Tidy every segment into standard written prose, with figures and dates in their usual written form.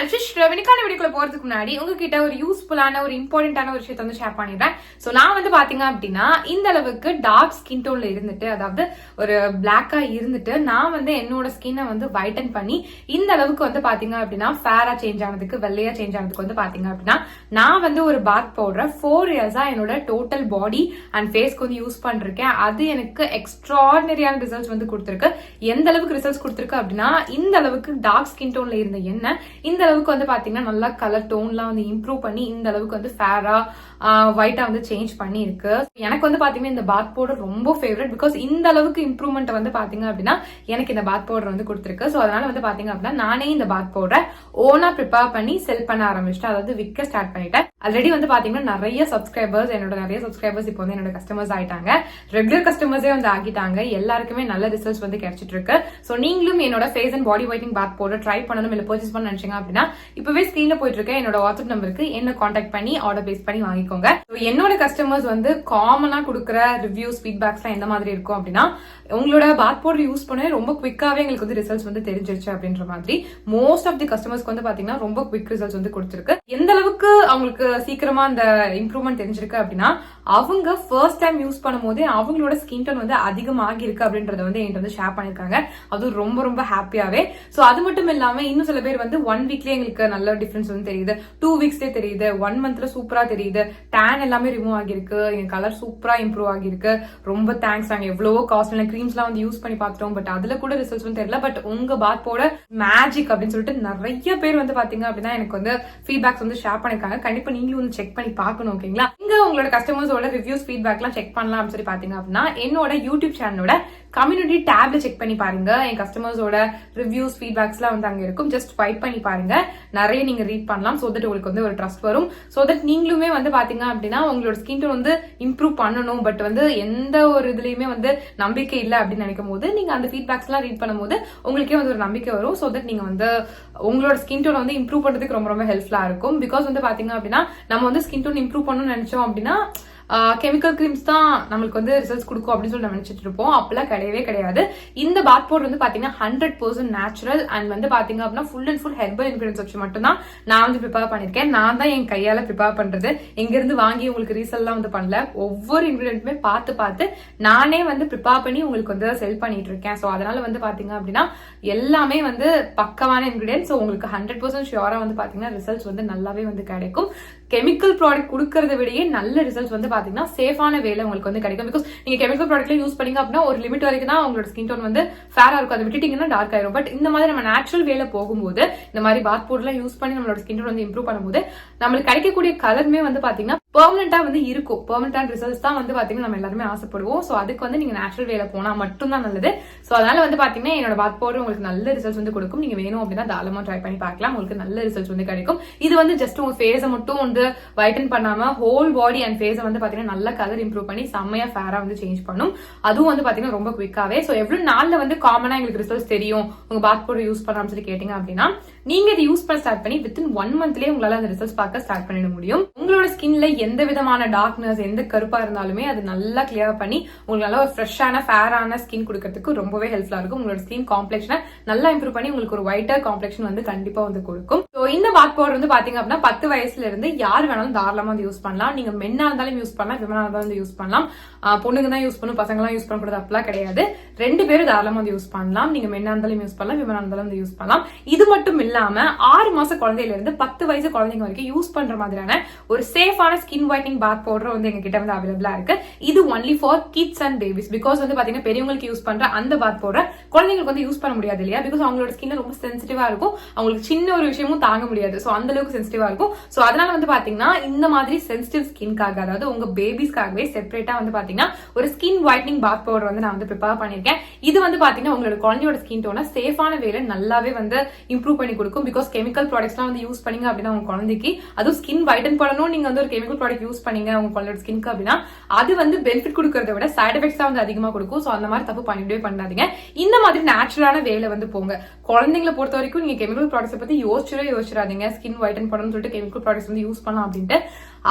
வெனிக்கான வீடியோக்குள்ள போறதுக்கு முன்னாடி உங்ககிட்ட ஒரு யூஸ்ஃபுல்லான ஒரு இம்பார்ட்டன்டான ஒரு விஷயத்தை வந்து ஷேர் பண்ணிடுறேன். சோ நான் வந்து பாத்தீங்க அப்படின்னா இந்த அளவுக்கு டார்க் ஸ்கின் டோன்ல இருந்துட்டு, அதாவது ஒரு பிளாக்கா இருந்துட்டு நான் வந்து என்னோட ஸ்கின்னை வந்து வைட்டன் பண்ணி இந்த அளவுக்கு வந்து பாத்தீங்க அப்படின்னா ஃபேரா சேஞ்ச் ஆனதுக்கு, வெள்ளையா சேஞ்ச் ஆனதுக்கு வந்து பாத்தீங்க அப்படின்னா நான் வந்து ஒரு பாத் பவுடர் 4 இயர்ஸா என்னோட டோட்டல் பாடி அண்ட் ஃபேஸ்க்கு வந்து யூஸ் பண்ணிருக்கேன். அது எனக்கு எக்ஸ்ட்ராடினரியான ரிசல்ட்ஸ் வந்து கொடுத்துருக்கு. எந்த அளவுக்கு ரிசல்ட்ஸ் கொடுத்துருக்கு அப்படின்னா, இந்த அளவுக்கு டார்க் ஸ்கின் டோன்ல இருந்த என்ன இந்த அளவுக்கு வந்து பாத்தீங்கன்னா நல்லா கலர் டோன்லாம் வந்து இம்ப்ரூவ் பண்ணி இந்த அளவுக்கு வந்து ஃபேரா ஒயிட்டா வந்து சேஞ்ச் பண்ணி இருக்கு. எனக்கு வந்து பாத்தீங்கன்னா இந்த பாத் பவுடர் ரொம்ப ஃபேவரட். பிகாஸ் இந்த அளவுக்கு இம்ப்ரூவ்மெண்ட் வந்து பாத்தீங்க அப்படின்னா எனக்கு இந்த பாத் பவுடர் வந்து கொடுத்துருக்கு. சோ அதனால வந்து பாத்தீங்க அப்படின்னா நானே இந்த பாத் பவுடரை ஓனா ப்ரிப்பேர் பண்ணி செல் பண்ண ஆரம்பிச்சிட்டேன். அதாவது விற்க ஸ்டார்ட் பண்ணிட்டேன். ஆல்ரெடி வந்து பாத்தீங்கன்னா நிறைய சப்ஸ்கிரைபர்ஸ் இப்போ வந்து என்னோட கஸ்டமர்ஸ் ஆயிட்டாங்க. ரெகுலர் கஸ்டமர்ஸே வந்து ஆகிட்டாங்க. எல்லாருக்குமே நல்ல ரிசல்ட்ஸ் வந்து கிடைச்சிட்டு இருக்கு. சோ நீங்களும் என்னோட face and body whitening bath powder try பண்ணணும் இல்ல பர்ச்சேஸ் பண்ண நினைச்சீங்க அப்படின்னா இப்பவே ஸ்கிரீன்ல போயிட்டு இருக்க என்னோட வாட்ஸ்அப் நம்பருக்கு என்ன கான்டாக்ட் பண்ணி ஆர்டர் பிளேஸ் பண்ணி வாங்கிக்கோங்க. என்னோட கஸ்டமர்ஸ் வந்து காமனா கொடுக்குற ரிவ்யூஸ் ஃபீட்பேக்ஸ் எந்த மாதிரி இருக்கும் அப்படின்னா, உங்களோட பாத் பவுடர் யூஸ் பண்ண ரொம்ப குவிக்காவே எங்களுக்கு வந்து ரிசல்ட்ஸ் வந்து தெரிஞ்சிருச்சு அப்படின்ற மாதிரி. மோஸ்ட் ஆஃப் தி கஸ்டமர்ஸ்க்கு வந்து பாத்தீங்கன்னா ரொம்ப குவிக் ரிசல்ட்ஸ் வந்து கொடுத்துருக்கு. எந்த அளவுக்கு அவங்களுக்கு சீக்கிரமா அந்த இம்ப்ரூவ்மெண்ட் தெரிஞ்சிருக்கு அப்படின்னா, அவங்க ஃபர்ஸ்ட் டைம் யூஸ் பண்ணும் போதே அவங்களோட ஸ்கின் டோன் வந்து அதிகமாகி இருக்கு அப்படின்றத வந்து என்கிட்ட வந்து ஷேர் பண்ணிருக்காங்க. அது ரொம்ப ரொம்ப ஹாப்பியாவே. சோ அது மட்டும் இல்லாம இன்னும் சில பேர் வந்து 1 வீக்லயே எங்களுக்கு நல்ல டிஃபரன்ஸ் வந்து தெரியுது, 2 வீக்ஸ்லயே தெரியுது, 1 மந்த்ல சூப்பரா தெரியுது, டேன் எல்லாமே ரிமூவ் ஆகிருக்கு, எங்க கலர் சூப்பரா இம்ப்ரூவ் ஆகிருக்கு, ரொம்ப தேங்க்ஸ். நாங்க எவ்வளவோ காஸ்ட்லியான கிரீம்ஸ் எல்லாம் வந்து யூஸ் பண்ணி பார்த்துட்டோம், பட் அதுல கூட ரிசல்ட்ஸ் வந்து தெரியல. பட் உங்க பாத் பவுடர் மேஜிக் அப்படின்னு சொல்லிட்டு நிறைய பேர் வந்து பாத்தீங்க அப்படின்னா எனக்கு வந்து ஃபீட்பேக்ஸ் வந்து ஷேர் பண்ணிருக்காங்க. கண்டிப்பா நீங்களும் வந்து செக் பண்ணி பார்க்கணும். ஓகேங்களா? இங்க உங்களோட கஸ்டமர்ஸோட ரிவ்யூஸ் ஃபீட்பேக் எல்லாம் செக் பண்ணலாம் அப்படின்னு சொல்லி பாத்தீங்க அப்படின்னா என்னோட யூடியூப் சேனலோட கம்யூனிட்டி டேப்ல செக் பண்ணி பாருங்க. என் கஸ்டமர்ஸோட ரிவ்யூஸ் ஃபீட்பேக்ஸ் எல்லாம் வந்து அங்க இருக்கும். ஜஸ்ட் ஸ்வைப் பண்ணி பாருங்க. நிறைய நீங்க ரீட் பண்ணலாம். சோ தட் உங்களுக்கு வந்து ஒரு ட்ரஸ்ட் வரும். சோ தட் நீங்களுமே வந்து பாத்தீங்க அப்படின்னா உங்களோட ஸ்கின் டோன் வந்து இம்ப்ரூவ் பண்ணணும், பட் வந்து எந்த ஒரு இதுலயுமே வந்து நம்பிக்கை இல்லை அப்படின்னு நினைக்கும் போது நீங்க அந்த ஃபீட்பேக்ஸ் எல்லாம் ரீட் பண்ணும்போது உங்களுக்கே வந்து ஒரு நம்பிக்கை வரும். சோ தட் நீங்க வந்து உங்களோட ஸ்கின் டோன் வந்து இம்ப்ரூவ் பண்றதுக்கு ரொம்ப ரொம்ப ஹெல்ப்ஃபுல்லா இருக்கும். பிகாஸ் வந்து பாத்தீங்க அப்படின்னா நம்ம வந்து ஸ்கின் டோன் இம்ப்ரூவ் பண்ணணும்னு நினைச்சோம் அப்படின்னா கெமிக்கல் கிரீம்ஸ் தான் நம்மளுக்கு வந்து ரிசல்ட்ஸ் கொடுக்கும் அப்படின்னு சொல்லி நினைச்சிட்டு இருப்போம். அப்பெல்லாம் கிடையவே கிடையாது. இந்த பாத் பவுடர் வந்து பாத்தீங்கன்னா 100% நேச்சுரல் அண்ட் வந்து பாத்தீங்க அப்படின்னா full and full herbal ingredients வச்சு மட்டும் தான் நான் வந்து ப்ரிப்பேர் பண்ணிருக்கேன். நான் தான் என் கையால ப்ரிப்பேர் பண்றது. எங்க இருந்து வாங்கி உங்களுக்கு ரீசெல் எல்லாம் வந்து பண்ணல. ஒவ்வொரு இன்கிரிடியன்ட்டுமே பார்த்து நானே வந்து ப்ரிப்பேர் பண்ணி உங்களுக்கு வந்து செல் பண்ணிட்டு இருக்கேன். சோ அதனால வந்து பாத்தீங்க அப்படின்னா எல்லாமே வந்து பக்கமான இன்கிரிடியன்ஸ். உங்களுக்கு 100% ஷியோரா வந்து பாத்தீங்கன்னா ரிசல்ட்ஸ் வந்து நல்லாவே வந்து கிடைக்கும். கெமிக்கல் ப்ராடக்ட் கொடுக்கறத விடையே நல்ல ரிசல்ட்ஸ் வந்து பாத்தீங்கன்னா சேஃபான வேலை உங்களுக்கு வந்து கிடைக்கும். பிகாஸ் நீங்க கெமிக்கல் ப்ராடக்ட்ல யூஸ் பண்ணீங்க அப்படின்னா ஒரு லிமிட் வரைக்கும் தான் உங்களோட ஸ்கின் டோன் வந்து ஃபேரா இருக்கும். அதை விட்டுட்டீங்கன்னா டார்க் ஆயிரும். பட் இந்த மாதிரி நம்ம நேச்சுரல் வேலை போகும்போது இந்த மாதிரி பாத் பவுடர்லாம் யூஸ் பண்ணி நம்மளோட ஸ்கின் டோன் வந்து இம்ப்ரூவ் பண்ணும்போது நம்மளுக்கு கிடைக்கக்கூடிய கலருமே வந்து பாத்தீங்கன்னா பெர்மனண்டா வந்து இருக்கும். பெர்மனன்டான ரிசல்ட்ஸ் தான் வந்து பாத்தீங்கன்னா நம்ம எல்லாருமே ஆசைப்படுவோம். சோ அதுக்கு வந்து நீங்க நேச்சுரல் வேலை போனா மட்டும் தான் நல்லது. சோ அதனால வந்து பாத்தீங்கன்னா என்னோட பாத் பவுடர் உங்களுக்கு நல்ல ரிசல்ட்ஸ் வந்து கொடுக்கும். நீங்க வேணும் அப்படின்னா தாராளமா ட்ரை பண்ணி பார்க்கலாம். உங்களுக்கு நல்ல ரிசல்ட்ஸ் வந்து கிடைக்கும். இது வந்து ஜஸ்ட் உங்க ஃபேஸை மட்டும் வந்து வைட்டன் பண்ணாம ஹோல் பாடி அண்ட் ஃபேஸை வந்து பாத்தீங்கன்னா நல்ல கலர் இம்ப்ரூவ் பண்ணி செம்மையா ஃபேரா வந்து சேஞ்ச் பண்ணும். அதுவும் வந்து பாத்தீங்கன்னா ரொம்ப குவிக்காவே. சோ எவ்வளவு நாள்ல வந்து காமனா எங்களுக்கு ரிசல்ட்ஸ் தெரியும் உங்க பாத் பவுடர் யூஸ் பண்ணலாம்னு சொல்லி கேட்டீங்க அப்படின்னா நீங்க இதை யூஸ் பண்ண ஸ்டார்ட் பண்ணி வித்தின் 1 மந்த்லயே உங்களால அந்த ரிசல்ட்ஸ் பார்க்க ஸ்டார்ட் பண்ணிட முடியும். உங்களோட ஸ்கின்ல எந்த விதமான டார்க்னஸ், எந்த கருப்பா இருந்தாலுமே அது நல்லா கிளியர் பண்ணி உங்களுக்கு நல்ல ஒரு ஃப்ரெஷ்ஷான ஃபேரான ஸ்கின் கொடுக்கறதுக்கு ரொம்பவே ஹெல்ப்ஃபுல்லா இருக்கும். உங்களோட ஸ்கின் காம்ப்ளெக்ஷனை நல்லா இம்ப்ரூவ் பண்ணி உங்களுக்கு ஒரு ஒயிட்டர் காம்ப்ளெக்ஷன் வந்து கண்டிப்பா வந்து கொடுக்கும். சோ இந்த பாத் பவுடர் வந்து பாத்தீங்க அப்படின்னா 10 வயசுல இருந்து யார் வேணாலும் தாராளமா வந்து யூஸ் பண்ணலாம். நீங்க மென்னா இருந்தாலும் யூஸ் பண்ணலாம், விமனா இருந்தாலும் வந்து யூஸ் பண்ணலாம். பொண்ணுங்க தான் யூஸ் பண்ணும், பசங்க எல்லாம் யூஸ் பண்ணக்கூடாது அப்படிலாம் கிடையாது. 2 பேரும் தாராளமா வந்து யூஸ் பண்ணலாம். நீங்க மென்னா இருந்தாலும் யூஸ் பண்ணலாம், விமனா இருந்தாலும் வந்து யூஸ் பண்ணலாம். இது மட்டும் இல்லாம 6 மாச குழந்தையில இருந்து 10 வயசு குழந்தைங்க வரைக்கும் யூஸ் பண்ற மாதிரியான ஒரு சேஃபான ஸ்கின் ஒயிட்னிங் பாத் பவுடர் வந்து எங்க கிட்ட வந்து அவைலபிளா இருக்கு. இது only for kids and babies. Because வந்து பாத்தீங்கன்னா பெரியவங்களுக்கு யூஸ் பண்ற அந்த பாத் பவுடர் குழந்தைங்களுக்கு வந்து யூஸ் பண்ண முடியாது இல்லையா? பிகாஸ் அவங்களோட ஸ்கின் ரொம்ப சென்சிட்டிவா இருக்கும். அவங்களுக்கு சின்ன ஒரு விஷயமும் தாங்க முடியாது. சோ அந்த அளவுக்கு சென்சிட்டிவா இருக்கும். சோ அதனால வந்து பாத்தீங்கன்னா இந்த மாதிரி சென்சிட்டிவ் ஸ்கின்காக, அதாவது உங்க பேபிஸ்க்காகவே செப்பரேட்டா வந்து பாத்தீங்கன்னா ஒரு ஸ்கின் ஒயிட்னிங் பாத் பவுடர் வந்து நான் வந்து ப்ரிப்பேர் பண்ணிருக்கேன். இது வந்து பாத்தீங்கன்னா உங்களோட குழந்தையோட ஸ்கின் டோனை சேஃபான வேலை நல்லாவே வந்து இம்ப்ரூவ் பண்ணி கொடுக்கும். பிகாஸ் கெமிக்கல் ப்ராடக்ட்ஸ் எல்லாம் வந்து யூஸ் பண்ணீங்க அப்படின்னா உங்க குழந்தைக்கு அதுவும் ஸ்கின் வைட்டன் பண்ணணும் நீங்க வந்து ஒரு கெமிக்கல் ப்ராடக்ட் யூஸ் பண்ணீங்க உங்க குழந்தையோட ஸ்கின்க்கு அப்படின்னா அது வந்து பெனிஃபிட் கொடுக்கறத விட சைட் எஃபெக்ட்ஸ் தான் வந்து அதிகமா கொடுக்கும். சோ அந்த மாதிரி தப்பு பண்ணிட்டே பண்ணாதீங்க. இந்த மாதிரி நேச்சுரலான வேலை வந்து போங்க. குழந்தைங்களை பொறுத்த வரைக்கும் நீங்க கெமிக்கல் ப்ராடக்ட்ஸ் பத்தி யோசிச்சிடாதீங்க. ஸ்கின் ஒயிட்டன் பண்ணணும்னு சொல்லிட்டு கெமிக்கல் ப்ராடக்ட்ஸ் வந்து யூஸ் பண்ணலாம் அப்படின்ட்டு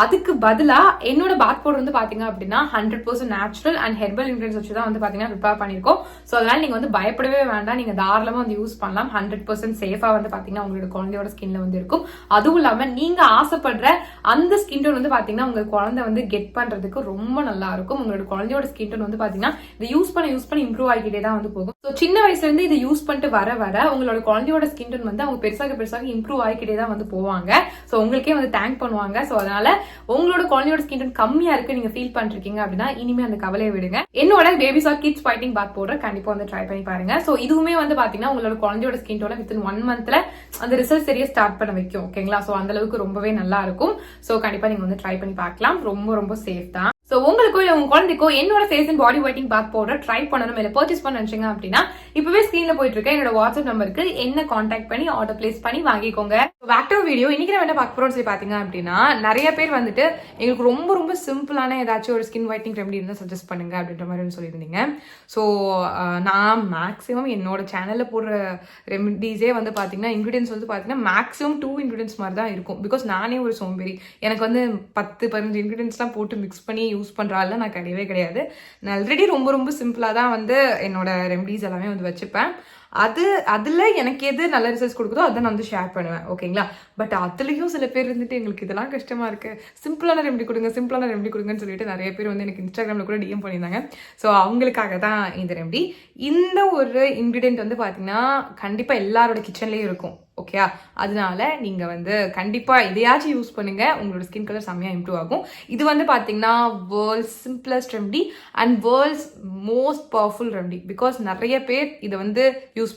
அதுக்கு பதிலா என்னோட பாத் பவுடர் வந்து பாத்தீங்க அப்படின்னா 100% நேச்சுரல் அண்ட் ஹெர்பல் இன்கிரியன்ஸ் வச்சு தான் வந்து பாத்தீங்கன்னா ப்ரிப்பேர் பண்ணிருக்கோம். சோ அதனால நீங்க வந்து பயப்படவே வேண்டாம், நீங்க தாராளமா வந்து யூஸ் பண்ணலாம். 100% சேஃபா வந்து பாத்தீங்கன்னா உங்களோட குழந்தையோட ஸ்கின்ல வந்து இருக்கும். அதுவும் இல்லாம நீங்க ஆசைப்படுற அந்த ஸ்கின் டோன் வந்து பாத்தீங்கன்னா உங்க குழந்தை வந்து கெட் பண்றதுக்கு ரொம்ப நல்லா இருக்கும். உங்களோட குழந்தையோட ஸ்கின் டோன் வந்து பாத்தீங்கன்னா இதை யூஸ் பண்ணி இம்ப்ரூவ் ஆகிட்டே தான் வந்து போகும். ஸோ சின்ன வயசுல இருந்து இதை யூஸ் பண்ணிட்டு வர உங்களோட குழந்தையோட ஸ்கின் டோன் வந்து அவங்க பெருசாக இம்ப்ரூவ் ஆகிக்கிட்டே தான் வந்து போவாங்க. ஸோ உங்களுக்கே வந்து தேங்க் பண்ணுவாங்க. ஸோ அதனால உங்களோட குழந்தையோட ஸ்கின் டோன் கம்மியா இருக்கு நீங்க ஃபீல் பண்ணிருக்கீங்க அப்படின்னா இனிமே அந்த கவலையை விடுங்க. என்னோட பேபி சார் கிட்ஸ் ஃபைட்டிங் பாத் பவுடர் கண்டிப்பா வந்து ட்ரை பண்ணி பாருங்க. ஸோ இதுவுமே வந்து பாத்தீங்கன்னா உங்களோட குழந்தையோட ஸ்கின் டோனை வித்தின் 1 மந்த்ல அந்த ரிசல்ட் சரியா ஸ்டார்ட் பண்ண வைக்கும். ஓகேங்களா? ஸோ அந்த அளவுக்கு ரொம்பவே நல்லா இருக்கும். ஸோ கண்டிப்பா நீங்க வந்து ட்ரை பண்ணி பார்க்கலாம். ரொம்ப சேஃப் தான். சோ உங்களுக்கோ இல்ல உங்க குழந்தைக்கோ என்னோட face and body whitening bath powder try பண்ணணும் இல்ல பர்ச்சேஸ் பண்ண நினைச்சீங்க அப்படின்னா இப்பவே ஸ்கிரீன்ல போயிட்டு இருக்க என்னோட வாட்ஸ்அப் நம்பருக்கு என்ன கான்டாக்ட் பண்ணி ஆர்டர் பிளேஸ் பண்ணி வாங்கிக்கோங்க. பேக் வீடியோ இன்னைக்கு நான் என்ன பார்க்க போறோம்னு சொல்லி பாத்தீங்க அப்படின்னா நிறைய பேர் வந்துட்டு எங்களுக்கு ரொம்ப சிம்பிளான ஏதாச்சும் ஒரு ஸ்கின் ஒயிட்டிங் ரெமெடி இருந்தா சஜஸ்ட் பண்ணுங்க அப்படின்ற மாதிரி சொல்லியிருந்தீங்க. ஸோ நான் மேக்ஸிமம் என்னோட சேனல்ல போடுற ரெமெடிஸே வந்து பாத்தீங்கன்னா இன்கிரீடியன்ஸ் வந்து பாத்தீங்கன்னா மேக்ஸிமம் 2 இன்கிரீடியன்ஸ் மாதிரி தான் இருக்கும். பிகாஸ் நானே ஒரு சோம்பேறி, எனக்கு வந்து 10-15 இன்கிரீடியன்ஸ்லாம் போட்டு மிக்ஸ் பண்ணி யூஸ் பண்றால நான் கிடையாது. நான் ஆல்ரெடி ரொம்ப சிம்பிளா தான் வந்து என்னோட ரெமெடிஸ் எல்லாமே வந்து வச்சுப்பேன். அதுல எனக்கு எது நல்ல ரிசல்ட்ஸ் கொடுக்குதோ அதை நான் வந்து ஷேர் பண்ணுவேன். ஓகேங்களா? பட் அதுலயும் சில பேர் இருந்துட்டு எங்களுக்கு இதெல்லாம் கஷ்டமா இருக்கு, சிம்பிளான ரெமெடி கொடுங்கன்னு சொல்லிட்டு நிறைய பேர் வந்து எனக்கு இன்ஸ்டாகிராம்ல கூட டிஎம் பண்ணியிருந்தாங்க. ஸோ அவங்களுக்காக தான் இந்த ரெமெடி. இந்த ஒரு இன்கிரிடியன்ட் வந்து பாத்தீங்கன்னா கண்டிப்பா எல்லாரோட கிச்சன்லயும் இருக்கும். ஓகே, அதனால நீங்க வந்து கண்டிப்பா இதையாச்சும் யூஸ் பண்ணுங்க, உங்களோட ஸ்கின் கலர் செம்மையா இம்ப்ரூவ் ஆகும். இது வந்து பாத்தீங்கன்னா world's simplest remedy and world's most powerful remedy. Because நிறைய பேர் இதை வந்து யூஸ்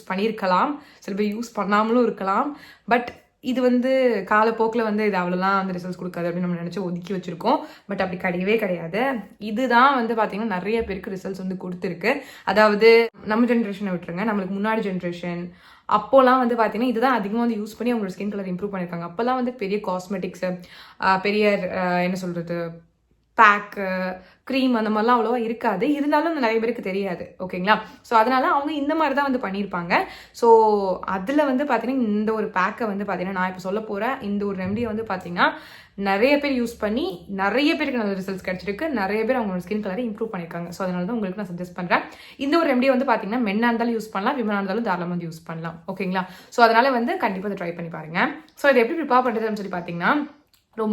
பண்ணியிருக்கலாம், சில பேர் யூஸ் பண்ணாமலும் இருக்கலாம். பட் இது வந்து காலப்போக்கில் வந்து இது அவ்வளோலாம் வந்து ரிசல்ட்ஸ் கொடுக்காது அப்படின்னு நம்ம நினச்சி ஒதுக்கி வச்சிருக்கோம். பட் அப்படி கிடையாது. இதுதான் வந்து பார்த்தீங்கன்னா நிறைய பேருக்கு ரிசல்ட்ஸ் வந்து கொடுத்துருக்கு. அதாவது நம்ம ஜென்ரேஷனை விட்டுருங்க, நம்மளுக்கு முன்னாடி ஜென்ரேஷன் அப்போலாம் வந்து பார்த்தீங்கன்னா இதுதான் அதிகமாக வந்து யூஸ் பண்ணி அவங்களோட ஸ்கின் கலர் இம்ப்ரூவ் பண்ணியிருக்காங்க. அப்போல்லாம் வந்து பெரிய காஸ்மெட்டிக்ஸு, பெரிய என்ன சொல்கிறது, பேக்கு, க்ரீம் அந்த மாதிரிலாம் அவ்வளோவா இருக்காது. இருந்தாலும் நிறைய பேருக்கு தெரியாது. ஓகேங்களா? ஸோ அதனால அவங்க இந்த மாதிரி தான் வந்து பண்ணியிருப்பாங்க. ஸோ அதில் வந்து பார்த்தீங்கன்னா இந்த ஒரு பேக்கை வந்து பார்த்தீங்கன்னா நான் இப்போ சொல்ல போகிறேன் இந்த ஒரு ரெமெடியை வந்து பார்த்தீங்கன்னா நிறைய பேர் யூஸ் பண்ணி நிறைய பேருக்கு நல்ல ரிசல்ட்ஸ் கிடைச்சிருக்கு. நிறைய பேர் அவங்களோட ஸ்கின் கலரை இம்ப்ரூவ் பண்ணியிருக்காங்க. ஸோ அதனால தான் உங்களுக்கு நான் சஜஸ்ட் பண்ணுறேன். இந்த ஒரு ரெமெடியை வந்து பார்த்தீங்கன்னா மென்னா இருந்தாலும் யூஸ் பண்ணலாம், விமனா இருந்தாலும் தாராளமாக வந்து யூஸ் பண்ணலாம். ஓகேங்களா? ஸோ அதனால வந்து கண்டிப்பாக அதை ட்ரை பண்ணி பாருங்க. ஸோ இதை எப்படி ப்ரிப்பேர் பண்ணுறதுன்னு சொல்லி பார்த்தீங்கன்னா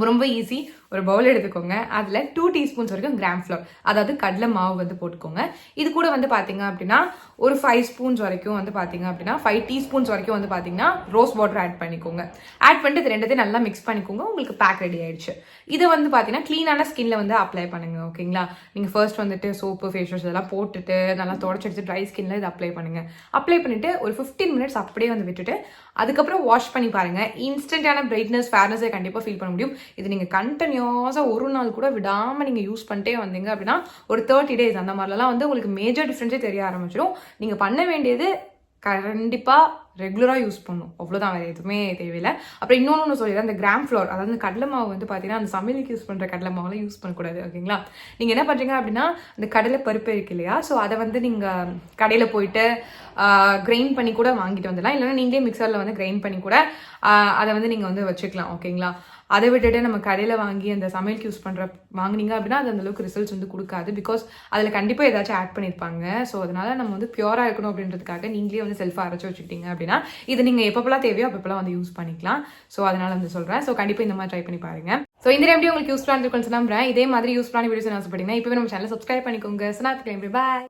ரொம்ப ஈஸி. ஒரு பவுல் எடுத்துக்கோங்க, அதில் 2 டீஸ்பூன்ஸ் வரைக்கும் கிராம் ஃப்ளோர், அதாவது கடலை மாவு வந்து போட்டுக்கோங்க. இது கூட வந்து பார்த்தீங்க அப்படின்னா ஒரு 5 ஸ்பூன்ஸ் வரைக்கும் வந்து பார்த்தீங்க அப்படின்னா 5 டீஸ்பூன்ஸ் வரைக்கும் வந்து பார்த்தீங்கன்னா ரோஸ் வாட்டர் ஆட் பண்ணிக்கோங்க. ஆட் பண்ணிட்டு இது ரெண்டுத்தையும் நல்லா மிக்ஸ் பண்ணிக்கோங்க. உங்களுக்கு பேக் ரெடி ஆயிடுச்சு. இதை வந்து பார்த்தீங்கன்னா க்ளீனான ஸ்கின்ல வந்து அப்ளை பண்ணுங்க. ஓகேங்களா? நீங்கள் ஃபர்ஸ்ட் வந்துட்டு சோப்பு, ஃபேஸ் வாஷ் இதெல்லாம் போட்டுட்டு நல்லா தொடச்சி எடுத்து ட்ரை ஸ்கின்ல இதை அப்ளை பண்ணுங்க. அப்ளை பண்ணிட்டு ஒரு 15 மினிட்ஸ் அப்படியே வந்து விட்டுட்டு அதுக்கப்புறம் வாஷ் பண்ணி பாருங்க. இன்ஸ்டன்டான பிரைட்னஸ், ஃபேர்னஸை கண்டிப்பாக ஃபீல் பண்ண முடியும். இது நீங்கள் கண்டினியூஸாக ஒரு நாள் கூட விடாமல் நீங்கள் யூஸ் பண்ணிட்டே வந்தீங்க அப்படின்னா ஒரு 30 days அந்த மாதிரிலாம் வந்து உங்களுக்கு மேஜர் டிஃப்ரென்ஸே தெரிய ஆரம்பிச்சிடும். நீங்கள் பண்ண வேண்டியது கண்டிப்பாக ரெகுலராக யூஸ் பண்ணும், அவ்வளோதான், வேறு எதுவுமே தேவையில்லை. அப்புறம் இன்னொன்று சொல்லிடுறேன், அந்த கிராம் ஃப்ளோர், அதாவது கடலை மாவு வந்து பார்த்தீங்கன்னா அந்த சமையலுக்கு யூஸ் பண்ணுற கடலை மாவுலாம் யூஸ் பண்ணக்கூடாது. ஓகேங்களா? நீங்கள் என்ன பண்ணுறீங்க அப்படின்னா அந்த கடலை பருப்பு இருக்கு இல்லையா, ஸோ அதை வந்து நீங்கள் கடையில் போயிட்டு கிரைண்ட் பண்ணி கூட வாங்கிட்டு வந்துடலாம். இல்லைன்னா நீங்களே மிக்சரில் வந்து கிரைண்ட் பண்ணி கூட அதை வந்து நீங்கள் வந்து வச்சுக்கலாம். ஓகேங்களா? அதை விட்டுட்டு நம்ம கடையில் வாங்கி அந்த சமையலுக்கு யூஸ் வாங்கினீங்க அப்படின்னா அது அந்தளவுக்கு ரிசல்ட்ஸ் வந்து கொடுக்காது. பிகாஸ் அதில் கண்டிப்பாக ஏதாச்சும் ஆட் பண்ணியிருப்பாங்க. ஸோ அதனால நம்ம வந்து பியூராக இருக்கணும் அப்படின்றதுக்காக நீங்களே வந்து செல்ஃபாக அரைச்சி வச்சுக்கிட்டீங்க அப்படின்னா இது நீங்கள் எப்பப்பெல்லாம் தேவையோ அப்பப்பெல்லாம் வந்து யூஸ் பண்ணிக்கலாம். ஸோ அதனால வந்து சொல்கிறேன். ஸோ கண்டிப்பாக இந்த மாதிரி ட்ரை பண்ணி பாருங்க. ஸோ இந்த ரெமெடி உங்களுக்கு யூஸ்ஃபுல்லாக இருக்குன்னு நம்புறேன். இதே மாதிரி யூஸ்ஃபுல்லான வீடியோஸ் ஆசைப்பட்டீங்கன்னா இப்போ நம்ம சேனலை சப்ஸ்கிரைப் பண்ணிக்கோங்க. பாய்.